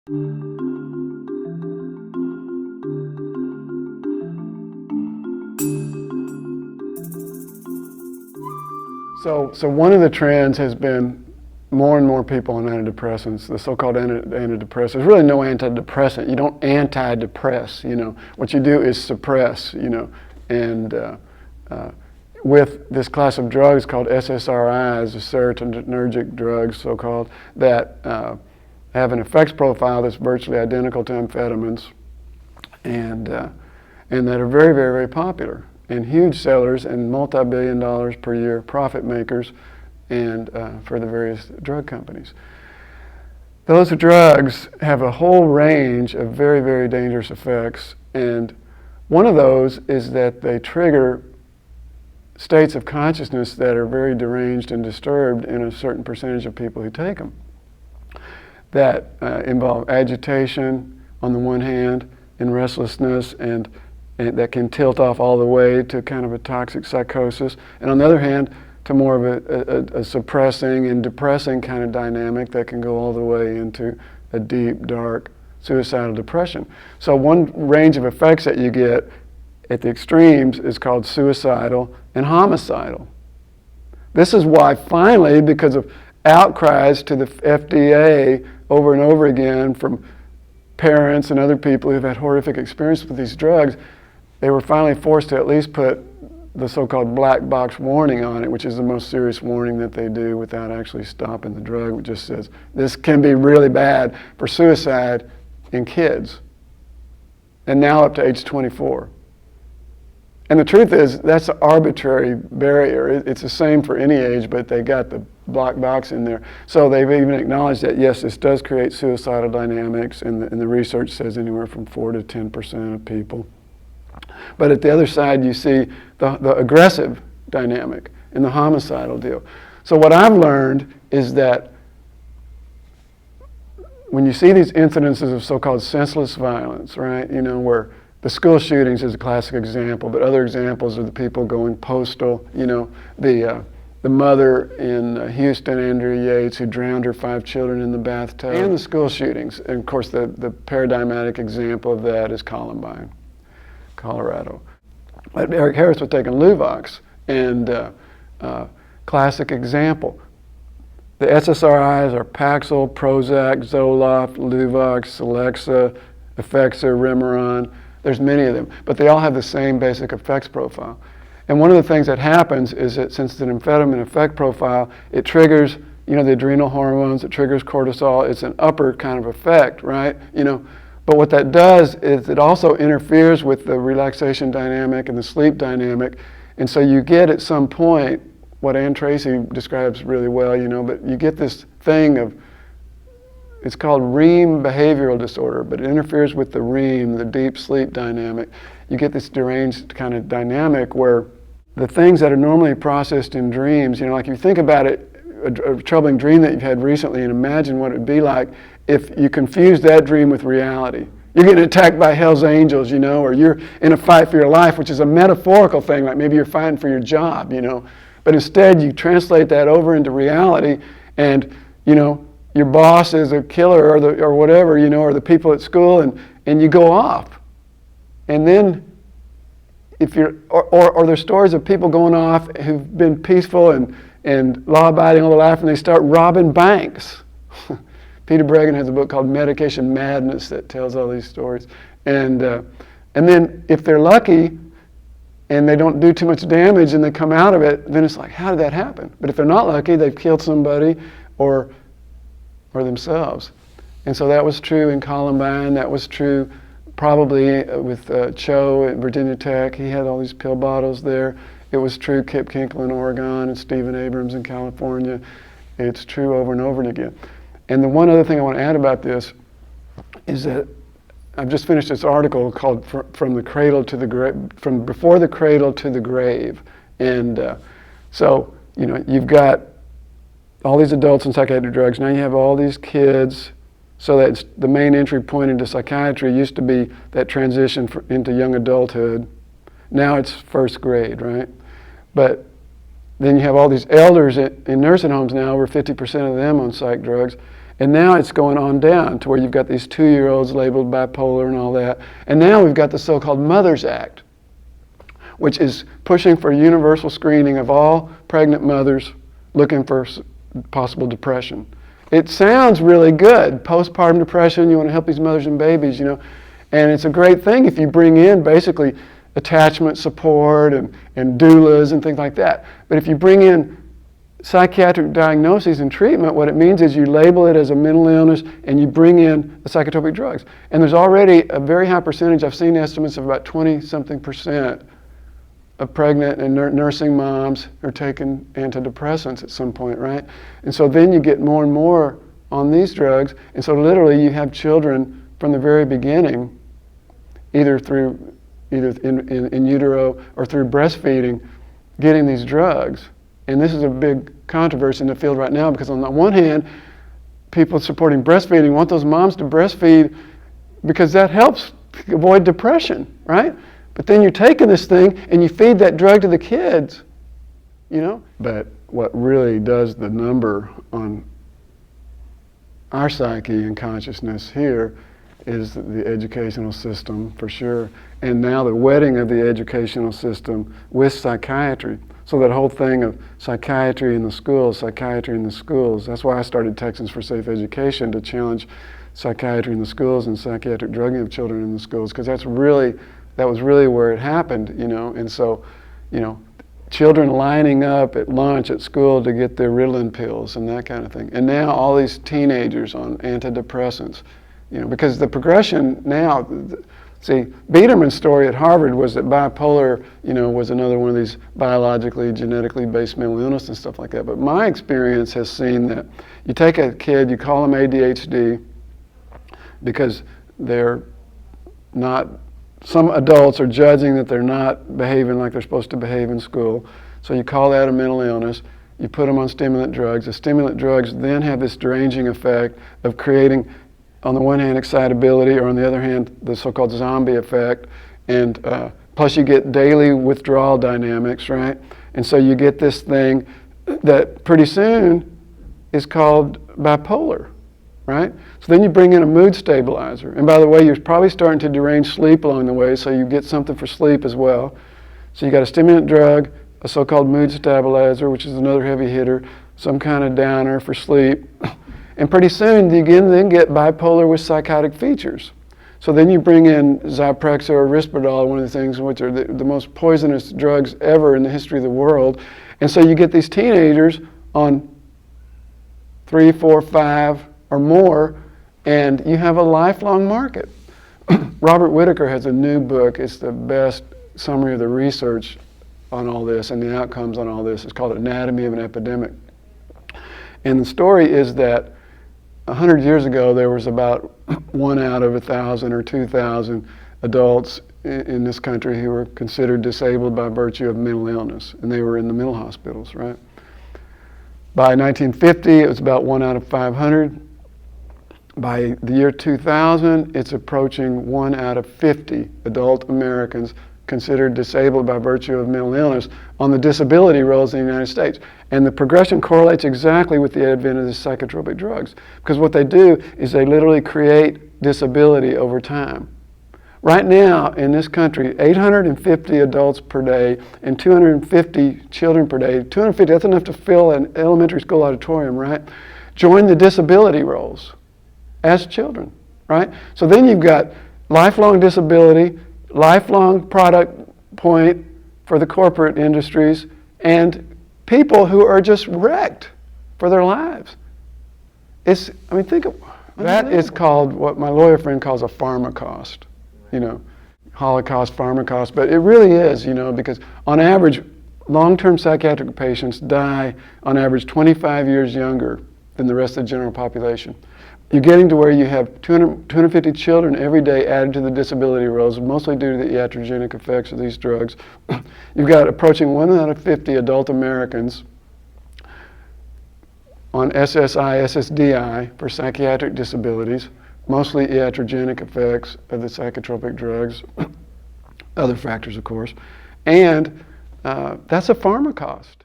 So one of the trends has been more and more people on antidepressants, the so-called antidepressants. There's really no antidepressant. You don't anti-depress, What you do is suppress, And with this class of drugs called SSRIs, the serotonergic drugs, so-called, that have an effects profile that's virtually identical to amphetamines, and that are very, very, very popular, and huge sellers and multi-billion dollars per year profit makers, and for the various drug companies. Those drugs have a whole range of very, very dangerous effects, and one of those is that they trigger states of consciousness that are very deranged and disturbed in a certain percentage of people who take them, that involve agitation on the one hand, and restlessness, and that can tilt off all the way to kind of a toxic psychosis, and on the other hand, to more of a suppressing and depressing kind of dynamic that can go all the way into a deep, dark, suicidal depression. So one range of effects that you get at the extremes is called suicidal and homicidal. This is why finally, because of outcries to the FDA over and over again from parents and other people who've had horrific experience with these drugs, they were finally forced to at least put the so-called black box warning on it, which is the most serious warning that they do without actually stopping the drug, which just says, this can be really bad for suicide in kids, and now up to age 24. And the truth is, that's an arbitrary barrier. It's the same for any age, but they got the black box in there. So they've even acknowledged that, yes, this does create suicidal dynamics, and the research says anywhere from 4 to 10% of people. But at the other side, you see the aggressive dynamic and the homicidal deal. So what I've learned is that when you see these incidences of so-called senseless violence, right, where the school shootings is a classic example, but other examples are the people going postal, the mother in Houston, Andrea Yates, who drowned her 5 children in the bathtub, and the school shootings. And of course, the paradigmatic example of that is Columbine, Colorado. But Eric Harris was taking Luvox, and classic example. The SSRIs are Paxil, Prozac, Zoloft, Luvox, Celexa, Effexor, Remeron. There's many of them, but they all have the same basic effects profile. And one of the things that happens is that since it's an amphetamine effect profile, it triggers, the adrenal hormones, it triggers cortisol. It's an upper kind of effect, right? But what that does is it also interferes with the relaxation dynamic and the sleep dynamic. And so you get at some point what Ann Tracy describes really well, but you get this thing of, it's called REM behavioral disorder, but it interferes with the REM, the deep sleep dynamic. You get this deranged kind of dynamic where the things that are normally processed in dreams, like if you think about it, a troubling dream that you've had recently, and imagine what it would be like if you confuse that dream with reality. You're getting attacked by Hell's Angels, or you're in a fight for your life, which is a metaphorical thing, like maybe you're fighting for your job, But instead you translate that over into reality, and, your boss is a killer or whatever, or the people at school, and you go off. And then if you're, or there's stories of people going off who've been peaceful and law-abiding all their life, and they start robbing banks. Peter Bregan has a book called Medication Madness that tells all these stories. And then if they're lucky and they don't do too much damage and they come out of it, then it's like, how did that happen? But if they're not lucky, they've killed somebody or themselves. And so that was true in Columbine. That was true probably with Cho at Virginia Tech. He had all these pill bottles there. It was true Kip Kinkle in Oregon and Stephen Abrams in California. It's true over and over again. And the one other thing I want to add about this is that I've just finished this article called From the Cradle to the Grave, from Before the Cradle to the Grave. And so, you've got all these adults on psychiatric drugs. Now you have all these kids. So that's the main entry point into psychiatry used to be that transition into young adulthood. Now it's first grade, right? But then you have all these elders in nursing homes now, over 50% of them on psych drugs. And now it's going on down to where you've got these 2-year-olds labeled bipolar and all that. And now we've got the so-called Mothers Act, which is pushing for universal screening of all pregnant mothers looking for possible depression. It sounds really good. Postpartum depression, you want to help these mothers and babies, and it's a great thing if you bring in basically attachment support and doulas and things like that. But if you bring in psychiatric diagnoses and treatment, what it means is you label it as a mental illness and you bring in the psychotropic drugs. And there's already a very high percentage, I've seen estimates of about 20-something% of pregnant and nursing moms are taking antidepressants at some point, right? And so then you get more and more on these drugs, and so literally you have children from the very beginning, either in utero or through breastfeeding, getting these drugs. And this is a big controversy in the field right now, because on the one hand, people supporting breastfeeding want those moms to breastfeed because that helps avoid depression, right? But then you're taking this thing and you feed that drug to the kids, But what really does the number on our psyche and consciousness here is the educational system, for sure, and now the wedding of the educational system with psychiatry. So that whole thing of psychiatry in the schools, that's why I started Texans for Safe Education, to challenge psychiatry in the schools and psychiatric drugging of children in the schools, because that was really where it happened, and so, children lining up at lunch at school to get their Ritalin pills and that kind of thing. And now all these teenagers on antidepressants, because the progression now, see, Biederman's story at Harvard was that bipolar, was another one of these biologically, genetically based mental illness and stuff like that. But my experience has seen that you take a kid, you call them ADHD because they're not, some adults are judging that they're not behaving like they're supposed to behave in school. So you call that a mental illness. You put them on stimulant drugs. The stimulant drugs then have this deranging effect of creating, on the one hand, excitability, or on the other hand, the so-called zombie effect. And plus you get daily withdrawal dynamics, right? And so you get this thing that pretty soon is called bipolar, right? So then you bring in a mood stabilizer. And by the way, you're probably starting to derange sleep along the way, so you get something for sleep as well. So you got a stimulant drug, a so-called mood stabilizer, which is another heavy hitter, some kind of downer for sleep. And pretty soon you then get bipolar with psychotic features. So then you bring in Zyprexa or Risperdal, one of the things which are the most poisonous drugs ever in the history of the world. And so you get these teenagers on 3, 4, 5 or more, and you have a lifelong market. Robert Whitaker has a new book. It's the best summary of the research on all this and the outcomes on all this. It's called Anatomy of an Epidemic. And the story is that 100 years ago, there was about 1 out of 1,000 or 2,000 adults in this country who were considered disabled by virtue of mental illness, and they were in the mental hospitals, right? By 1950, it was about 1 out of 500. By the year 2000, it's approaching 1 out of 50 adult Americans considered disabled by virtue of mental illness on the disability rolls in the United States. And the progression correlates exactly with the advent of the psychotropic drugs, because what they do is they literally create disability over time. Right now in this country, 850 adults per day and 250 children per day, 250, that's enough to fill an elementary school auditorium, right? Join the disability rolls as children, right? So then you've got lifelong disability, lifelong product point for the corporate industries, and people who are just wrecked for their lives. Think of that. Is called what my lawyer friend calls a pharmacost, Holocaust, pharmacost, but it really is, because on average, long-term psychiatric patients die on average 25 years younger than the rest of the general population. You're getting to where you have 250 children every day added to the disability rolls, mostly due to the iatrogenic effects of these drugs. You've got approaching 1 out of 50 adult Americans on SSI, SSDI for psychiatric disabilities, mostly iatrogenic effects of the psychotropic drugs, other factors, of course, and that's a pharmacost.